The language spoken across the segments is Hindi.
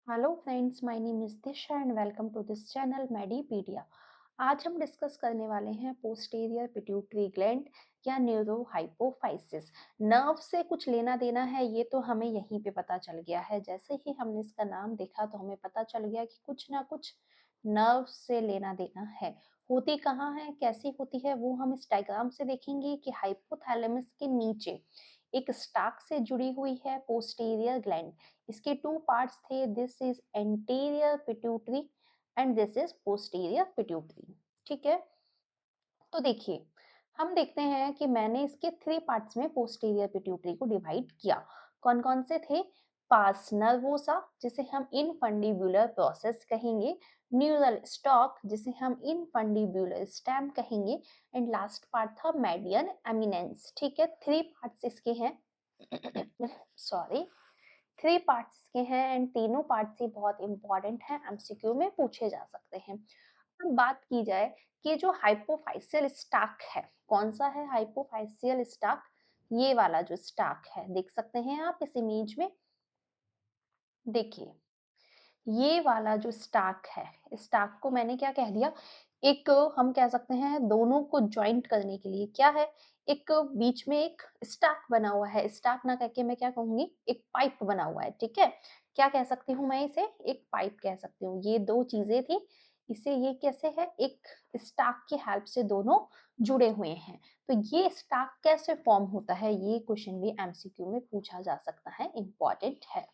Hello friends, my name is Disha and welcome to this channel Medipedia. आज हम डिस्कस करने वाले हैं पोस्टीरियर पिट्यूटरी ग्लैंड या न्यूरो हाइपोफाइसिस। नर्व से कुछ लेना देना है, ये तो हमें यहीं पे पता चल गया है। जैसे ही हमने इसका नाम देखा तो हमें पता चल गया कि कुछ ना कुछ नर्व से लेना देना है। होती कहाँ है, कैसी होती है, वो हम इस डायग्राम से देखेंगे कि हाइपोथैलेमस के नीचे एक स्टाक से जुड़ी हुई है पोस्टीरियर ग्लैंड। इसके टू पार्ट्स थे, this is anterior pituitary and this is posterior pituitary. ठीक है, तो देखिए, हम देखते हैं कि मैंने इसके थ्री पार्ट्स में पोस्टीरियर पिट्यूटरी को डिवाइड किया। कौन कौन से थे? पास नर्वोसा, जिसे हम इनफंडिबुलर प्रोसेस कहेंगे, न्यूरल स्टॉक, जिसे हम इनफंडिबुलर स्टेम कहेंगे, एंड लास्ट पार्ट था मेडियन एमिनेंस। ठीक है, थ्री पार्ट्स इसके हैं। सॉरी, थ्री पार्ट्स के हैं एंड तीनों पार्ट्स ही बहुत इंपॉर्टेंट हैं, एमसीक्यू में पूछे जा सकते हैं। अब बात की जाए कि जो हाइपोफाइसियल स्टाक है, कौन सा है हाइपोफाइसियल स्टाक? ये वाला जो स्टाक है, देख सकते हैं आप इस इमेज में। देखिए, ये वाला जो स्टाक है, स्टाक को मैंने क्या कह दिया, एक हम कह सकते हैं दोनों को ज्वाइंट करने के लिए क्या है, एक बीच में एक स्टाक बना हुआ है। स्टाक ना कह के मैं क्या कहूंगी, एक पाइप बना हुआ है। ठीक है, क्या कह सकती हूँ मैं इसे? एक पाइप कह सकती हूँ। ये दो चीजें थी, इसे ये कैसे है, एक स्टाक की हेल्प से दोनों जुड़े हुए हैं। तो ये स्टाक कैसे फॉर्म होता है, ये क्वेश्चन भी एमसीक्यू में पूछा जा सकता है, इंपॉर्टेंट है।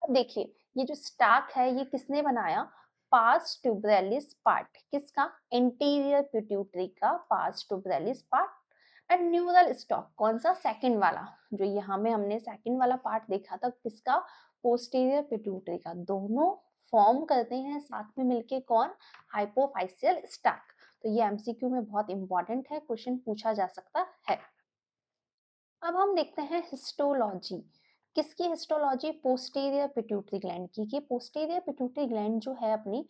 अब देखिए, ये जो स्टाक है ये किसने बनाया? पास ट्यूबरैलिस पार्ट, किसका? एंटीरियर पिट्यूटरी का पास ट्यूबरैलिस पार्ट। एंड न्यूरल स्टॉक कौन सा? सेकंड वाला, जो यहाँ में हमने सेकंड वाला पार्ट देखा था, किसका? पोस्टीरियर पिट्यूटरी का। दोनों फॉर्म करते हैं साथ में मिलके कौन? हाइपोफाइसियल स्टाक। तो ये एमसीक्यू में बहुत इंपॉर्टेंट है, क्वेश्चन पूछा जा सकता है। अब हम देखते हैं हिस्टोलॉजी। किसकी हिस्टोलॉजी? पोस्टीरियर पिट्यूटरी ग्लैंड की। कि पोस्टीरियर पिट्यूटरी ग्लैंड जो है अपनी,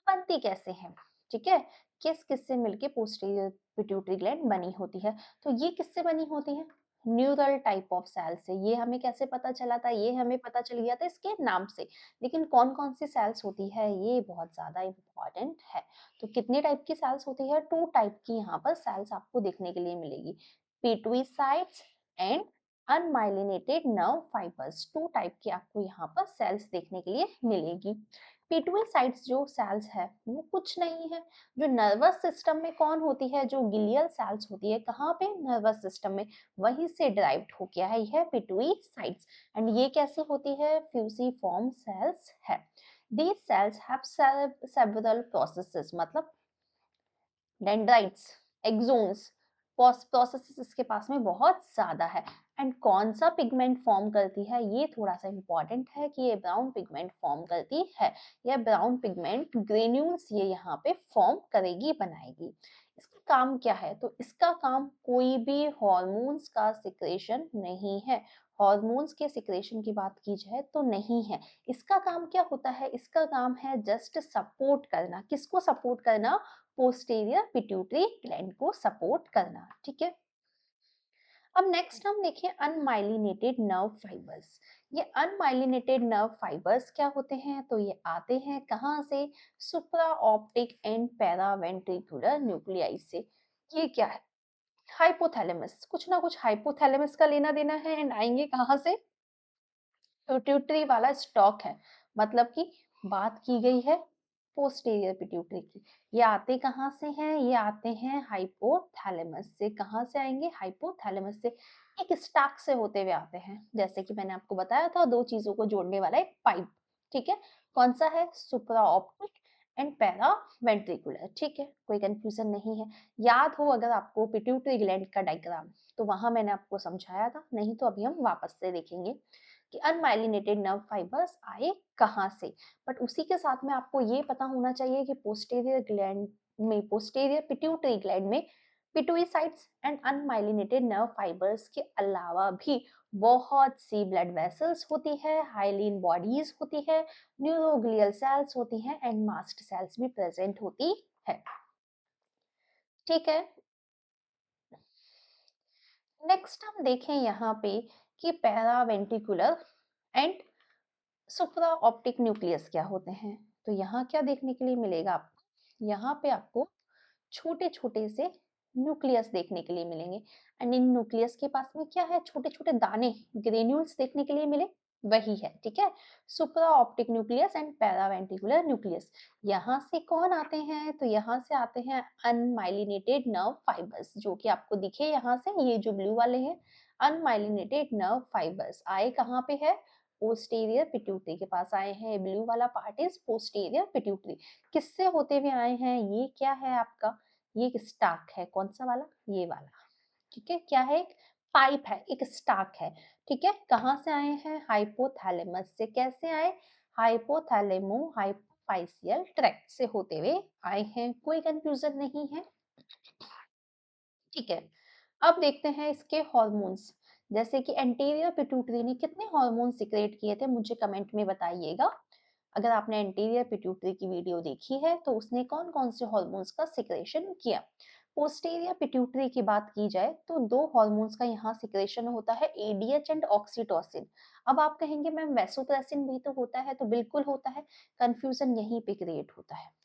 बनती कैसे है? ठीक है, किस किस से मिलके पोस्टीरियर पिट्यूटरी ग्लैंड बनी होती है? तो ये किससे बनी होती है? न्यूरल टाइप ऑफ सेल से। ये हमें कैसे पता चला था? ये हमें पता चल गया था इसके नाम से। लेकिन कौन कौन सी सेल्स होती है, ये बहुत ज्यादा इंपॉर्टेंट है। तो कितने टाइप की सेल्स होती है? टू टाइप की यहाँ पर सेल्स आपको देखने के लिए मिलेगी, pituicytes and unmyelinated nerve fibres. Two type की आपको यहाँ पर सेल्स देखने के लिए मिलेगी। पिट्यूसाइट्स जो सेल्स है वो कुछ नहीं है, जो नर्वस सिस्टम में कौन होती है, जो गिलियल सेल्स होती है, कहाँ पे? नर्वस सिस्टम में, वहीं से डिराइव्ड हो गया है यह पिट्यूसाइट्स। एंड ये कैसी होती है? फ्यूसिफॉर्म सेल्स है। These cells have several processes, मतलब डेंड्राइट्स, एक्सोन्स, प्रोसेसेस इसके पास में बहुत ज्यादा है। एंड कौन सा पिगमेंट फॉर्म करती है, ये थोड़ा सा इंपॉर्टेंट है कि ये ब्राउन पिगमेंट फॉर्म करती है। यह ब्राउन पिगमेंट ग्रेन्यूल्स ये यहाँ पे फॉर्म करेगी, बनाएगी। इसका काम क्या है? तो इसका काम कोई भी हॉर्मोन्स का सिक्रेशन नहीं है। हॉर्मोन्स के सिक्रेशन की बात की जाए तो नहीं है। इसका काम क्या होता है? इसका काम है जस्ट सपोर्ट करना। किसको सपोर्ट करना? पोस्टीरियर पिट्यूटरी ग्लैंड को सपोर्ट करना। ठीक है, अब नेक्स्ट हम देखें अनमाइलिनेटेड नर्व फाइबर्स। ये अनमाइलिनेटेड नर्व फाइबर्स क्या होते हैं? तो ये आते हैं कहाँ से? सुप्रा ऑप्टिक एंड पैरावेंट्रिकुलर न्यूक्लियाई से। ये क्या है? हाइपोथैलेमस, कुछ ना कुछ हाइपोथैलेमस का लेना देना है। एंड आएंगे कहाँ से? पिट्यूटरी वाला स्टॉक है, मतलब कि बात की गई है पोस्टीरियर पिट्यूटरी की। ये आते कहाँ से हैं? ये आते हैं हाइपोथैलेमस से। कहाँ से आएंगे? हाइपोथैलेमस से। एक स्टाक से होते हुए आते हैं, जैसे कि मैंने आपको बताया था, दो चीजों को जोड़ने वाला एक पाइप। ठीक है, कौन सा है? सुप्रा ऑप्टिक एंड पैरा वेंट्रिकुलर। ठीक है, कोई कंफ्यूजन नहीं है। याद हो अगर आपको पिट्यूटरी ग्लैंड का डायग्राम, तो वहां मैंने आपको समझाया था, नहीं तो अभी हम वापस से देखेंगे कि अनमाइलिनेटेड नर्व फाइबर्स आए कहाँ से। बट उसी के साथ में आपको ये पता होना चाहिए कि पोस्टीरियर ग्लैंड में, पोस्टीरियर पिट्यूटरी ग्लैंड में पिट्यूसाइट्स एंड अनमाइलिनेटेड नर्व फाइबर्स के अलावा भी बहुत सी ब्लड वेसल्स होती है, हाइलिन बॉडीज होती है, न्यूरोग्लियल सेल्स होती हैं एंड मास्ट सेल्स भी प्रेजेंट होती है। ठीक है, नेक्स्ट हम देखें यहाँ पे कि paraventricular and supra optic nucleus क्या होते हैं? तो यहाँ क्या देखने के लिए मिलेगा आपको? यहाँ पे आपको छोटे छोटे से न्यूक्लियस देखने के लिए मिलेंगे एंड इन न्यूक्लियस के पास में क्या है, छोटे छोटे दाने, ग्रेन्यूल्स देखने के लिए मिले, वही है, ठीक है। सुप्रा optic nucleus and paraventricular nucleus. यहाँ से कौन आते हैं? तो यहाँ से आते हैं अनमाइलिनेटेड नर्व फाइबर्स, जो कि आपको दिखे यहाँ से, ये जो ब्लू वाले हैं अनमाइलिनेटेड नर्व फाइबर्स आए कहाँ पे है? पोस्टीरियर पिट्यूटरी के पास आए हैं। ब्लू वाला पार्ट इज पोस्टीरियर पिट्यूटरी। किससे होते हुए आए हैं? ये क्या है आपका? ये एक स्टाक है। कौन सा वाला? ये वाला, ठीक है। क्या है? एक पाइप है, एक स्टाक है, ठीक है। कहाँ से आए हैं? हाइपोथैलेमस से। कैसे आए? हाइपोथैलेमो हाइपोफाइसियल ट्रैक्ट से होते हुए आए हैं। कोई कंफ्यूजन नहीं है, ठीक है। अब देखते हैं इसके हॉर्मोन्स। जैसे कि एंटीरियर पिट्यूटरी ने कितने हॉर्मोन सिक्रेट किए थे, मुझे कमेंट में बताइएगा। अगर आपने एंटीरियर पिट्यूटरी की वीडियो देखी है तो उसने कौन कौन से हॉर्मोन्स का सिक्रेशन किया। पोस्टीरियर पिट्यूटरी की बात की जाए तो दो हॉर्मोन्स का यहाँ सिक्रेशन होता है, एडीएच एंड ऑक्सीटोसिन। अब आप कहेंगे मैम वैसोप्रेसिन भी तो होता है, तो बिल्कुल होता है। कंफ्यूजन यहीं पे क्रिएट होता है।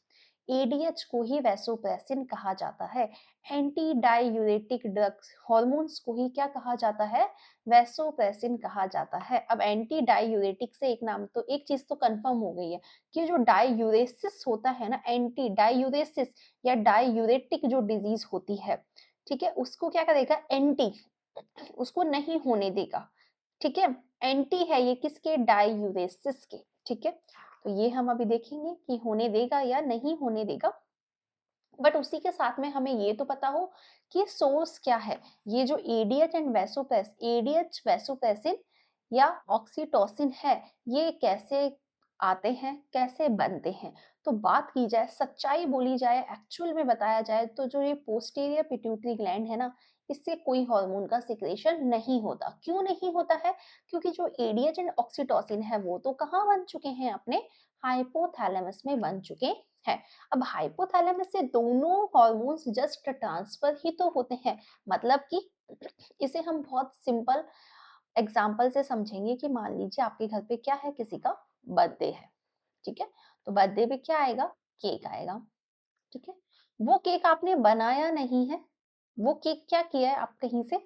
एडीएच को ही वैसोप्रेसिन कहा जाता है। एंटी डाययूरेटिक ड्रग्स हॉर्मोन्स को ही क्या कहा जाता है? वैसोप्रेसिन कहा जाता है। अब एंटी डाययूरेटिक से एक नाम तो एक चीज तो कंफर्म हो गई है कि जो डाययूरेसिस होता है ना, एंटी डाययूरेसिस या डाययूरेटिक जो डिजीज होती है, ठीक है, उसको क्या करेगा? एंटी, उसको नहीं होने देगा, ठीक है। एंटी है ये किसके? डाययूरेसिस के, ठीक है। तो ये हम अभी देखेंगे कि होने देगा या नहीं होने देगा। बट उसी के साथ में हमें ये तो पता हो कि सोर्स क्या है। ये जो एडीएच एंड एडीएच वैसोप्रेसिन या ऑक्सीटोसिन है, ये कैसे आते हैं, कैसे बनते हैं? तो बात की जाए, सच्चाई बोली जाए, एक्चुअल में बताया जाए तो जो ये पोस्टीरियर पिट्यूटरी ग्लैंड है ना, इससे कोई हार्मोन का सिक्रेशन नहीं होता। क्यों नहीं होता है? क्योंकि जो एडीएच एंड ऑक्सीटोसिन है वो तो कहाँ बन चुके हैं? अपने हाइपोथैलेमस में बन चुके हैं। अब हाइपोथैलेमस से दोनों हॉर्मोन्स जस्ट ट्रांसफर ही तो होते हैं। मतलब कि इसे हम बहुत सिंपल एग्जांपल से समझेंगे कि मान लीजिए आपके घर पे क्या है, किसी का बर्थडे है, ठीक है। तो बर्थडे पे क्या आएगा? केक आएगा, ठीक है। वो केक आपने बनाया नहीं है, वो केक क्या किया है, आप कहीं से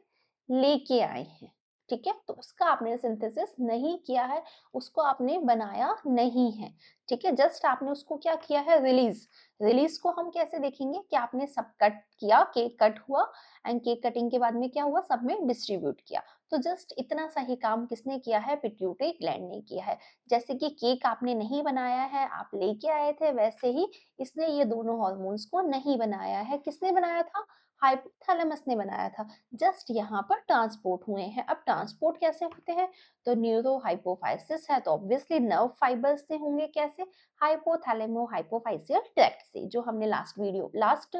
लेके आए हैं, ठीक है। तो उसका आपने सिंथेसिस नहीं किया है, उसको आपने बनाया नहीं है, ठीक है। जस्ट आपने उसको क्या किया है? रिलीज। रिलीज को हम कैसे देखेंगे कि आपने सब कट किया, केक कट हुआ एंड केक कटिंग के बाद में क्या हुआ? सब में डिस्ट्रीब्यूट किया। तो जस्ट इतना सा ही काम किसने किया है? पिट्यूटरी ग्लैंड ने किया है। जैसे कि केक आपने नहीं बनाया है, आप लेके आए थे, वैसे ही इसने ये दोनों हार्मोन्स को नहीं बनाया है। किसने बनाया था? हाइपोथैलेमस ने बनाया था। जस्ट यहाँ पर ट्रांसपोर्ट हुए हैं। अब ट्रांसपोर्ट कैसे होते हैं? तो न्यूरो हाइपोफाइसिस है तो ऑब्वियसली नर्व फाइबर्स से होंगे। कैसे? हाइपोथैलेमो हाइपोफाइसियल ट्रैक्ट से, जो हमने लास्ट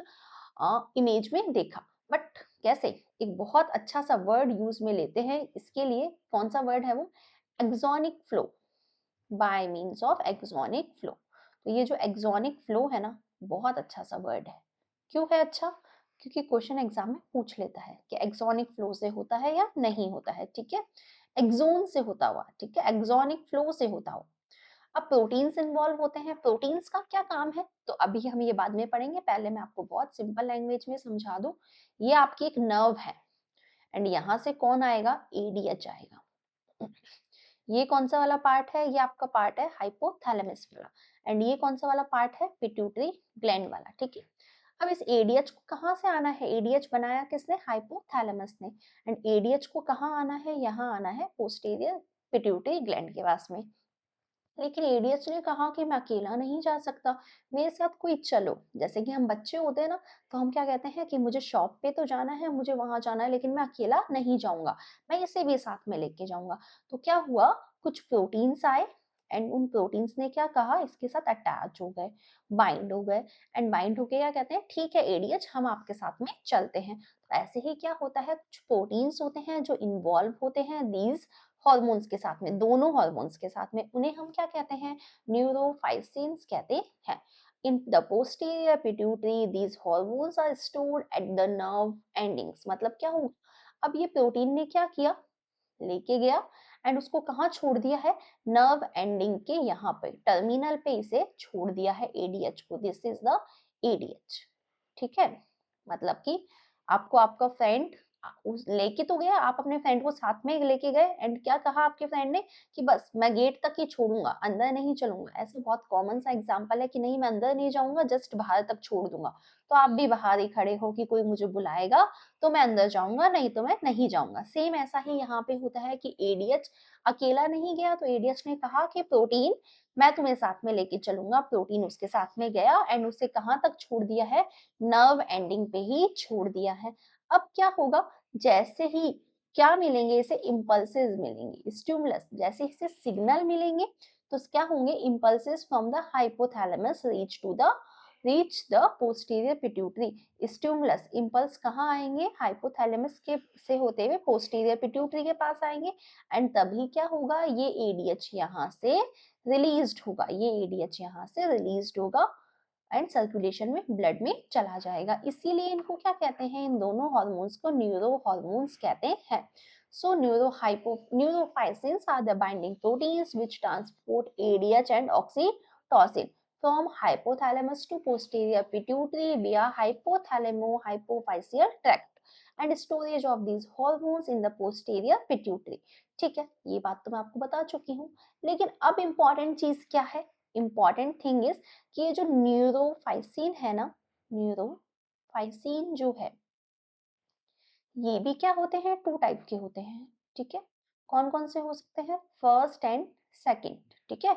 इमेज में देखा। बट कैसे? एक बहुत अच्छा सा वर्ड यूज में लेते हैं इसके लिए। कौन सा वर्ड है वो? Axonic flow. By means of axonic flow. तो ये जो एक्सोनिक फ्लो है ना, बहुत अच्छा सा वर्ड है। क्यों है अच्छा? क्योंकि क्वेश्चन एग्जाम में पूछ लेता है कि एक्सोनिक फ्लो से होता है या नहीं होता है, ठीक है। एक्सोन से होता हुआ, ठीक है, एक्सोनिक फ्लो से होता हुआ। अब प्रोटीन्स इन्वॉल्व होते हैं। प्रोटीन्स का क्या काम है तो अभी हम ये बाद में पढ़ेंगे, पहले मैं आपको बहुत सिंपल लैंग्वेज में समझा दूं। ये आपकी एक नर्व है एंड यहाँ से कौन आएगा? एडीएच आएगा। ये कौन सा वाला पार्ट है? ये आपका पार्ट है हाइपोथैलेमस वाला। एंड ये कौन सा वाला पार्ट है? पिट्यूटरी ग्लैंड वाला, ठीक है। अब इस एडीएच को कहाँ से आना है? एडीएच बनाया किसने? हाइपोथैलेमस ने। एंड एडीएच को कहाँ आना है? यहाँ आना है पोस्टीरियर पिट्यूटरी ग्लैंड के पास में। लेकिन एडीएच ने कहा कि मैं अकेला नहीं जा सकता, मेरे साथ कोई चलो। जैसे कि हम बच्चे होते हैं ना, तो हम क्या कहते हैं कि मुझे शॉप पे तो जाना है, मुझे वहां जाना है, लेकिन मैं अकेला नहीं जाऊंगा, मैं इसे भी साथ में लेके जाऊंगा। तो क्या हुआ? कुछ प्रोटीन्स आए एंड उन प्रोटीन्स ने क्या कहा? इसके साथ अटैच हो गए, बाइंड हो गए। एंड बाइंड होके क्या कहते हैं? ठीक है एडीएच, हम आपके साथ में चलते हैं। तो ऐसे ही क्या होता है, कुछ प्रोटीन्स होते हैं जो इन्वॉल्व होते हैं दीज हॉर्मोन्स के साथ में, दोनों हॉर्मोन्स के साथ में। उन्हें हम क्या कहते हैं? न्यूरोफाइसिन्स कहते हैं। In the posterior pituitary, these hormones are stored at the nerve endings। मतलब क्या हुआ? अब ये प्रोटीन ने क्या किया? लेके गया एंड उसको कहाँ छोड़ दिया है, नर्व एंडिंग के यहाँ पे टर्मिनल पे इसे छोड़ दिया है एडीएच को, दिस इज द एडीएच। ठीक है, मतलब कि आपको आपका फ्रेंड उस लेके तो गया, आप अपने फ्रेंड को साथ में लेके गए एंड क्या कहा आपके फ्रेंड ने कि बस मैं गेट तक ही छोड़ूंगा, अंदर नहीं चलूंगा। ऐसे बहुत कॉमन सा एग्जांपल है कि नहीं मैं अंदर नहीं जाऊंगा, जस्ट बाहर तक छोड़ दूंगा। तो आप भी बाहर ही खड़े हो कि कोई मुझे बुलाएगा तो मैं अंदर जाऊंगा, नहीं तो मैं नहीं जाऊंगा। सेम ऐसा ही यहाँ पे होता है कि एडीएच अकेला नहीं गया, तो एडीएच ने कहा कि प्रोटीन मैं तुम्हें साथ में लेके चलूंगा। प्रोटीन उसके साथ में गया एंड उसे कहाँ तक छोड़ दिया है, नर्व एंडिंग पे ही छोड़ दिया है। अब क्या होगा, जैसे ही क्या मिलेंगे इसे, इम्पल्सेस मिलेंगे, स्टिमुलस, जैसे इसे सिग्नल मिलेंगे तो क्या होंगे, impulses from the hypothalamus reach the posterior pituitary. Stimulus impulse कहाँ आएंगे, हाइपोथैलेमस के से होते हुए पोस्टीरियर पिट्यूटरी के पास आएंगे एंड तभी क्या होगा, ये एडीएच यहाँ से रिलीज्ड होगा, ये एडीएच यहाँ से रिलीज्ड होगा एंड सर्कुलेशन में ब्लड में चला जाएगा। इसीलिए इनको क्या कहते हैं, इन दोनों हार्मोन्स को न्यूरो हार्मोन्स कहते हैं। So neurophycins are the binding proteins which transport ADH and oxytocin from hypothalamus to posterior pituitary via hypothalamo-hypophyseal tract and storage of these hormones in the posterior pituitary। ठीक है, ये बात तो मैं आपको बता चुकी हूँ, लेकिन अब इम्पॉर्टेंट चीज क्या है, इम्पॉर्टेंट थिंग इज कि ये जो न्यूरोफाइसिन है ना, न्यूरोफाइसिन जो है ये भी क्या होते हैं, टू टाइप के होते हैं। ठीक है, कौन कौन से हो सकते हैं, फर्स्ट एंड सेकंड। ठीक है,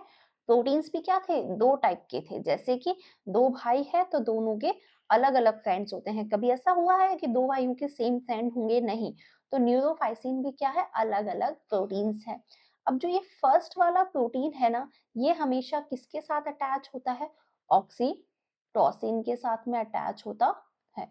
प्रोटीन्स भी क्या थे, दो टाइप के थे, जैसे कि दो भाई है तो दोनों के अलग अलग फ्रेंड्स होते हैं। कभी ऐसा हुआ है कि दो भाइयों के सेम फ्रेंड होंगे, नहीं। तो न्यूरोफाइसिन भी क्या है, अलग अलग प्रोटीन्स है। अब जो ये फर्स्ट वाला प्रोटीन है ना, ये हमेशा किसके साथ अटैच होता है, ऑक्सीटोसिन के साथ में अटैच होता है,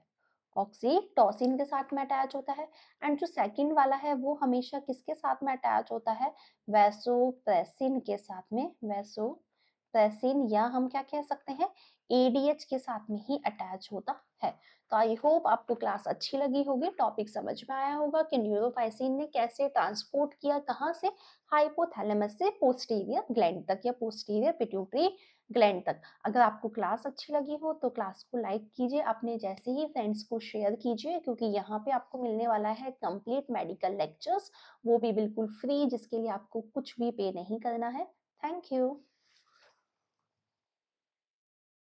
ऑक्सीटोसिन के साथ में अटैच होता है। एंड जो सेकंड वाला है वो हमेशा किसके साथ में अटैच होता है, वैसोप्रेसिन के साथ में, वैसोप्रेसिन या हम क्या कह सकते हैं, एडीएच के साथ में ही अटैच होता है। तो आई होप आपको क्लास अच्छी लगी होगी, टॉपिक समझ में आया होगा कि न्यूरोफाइसिन ने कैसे ट्रांसपोर्ट किया, कहाँ से, हाइपोथैलेमस से पोस्टीरियर ग्लैंड तक या पोस्टीरियर पिट्यूटरी ग्लैंड तक। अगर आपको क्लास अच्छी लगी हो तो क्लास को लाइक कीजिए, अपने जैसे ही फ्रेंड्स को शेयर कीजिए, क्योंकि यहाँ पे आपको मिलने वाला है कंप्लीट मेडिकल लेक्चर्स, वो भी बिल्कुल फ्री, जिसके लिए आपको कुछ भी पे नहीं करना है। Thank you.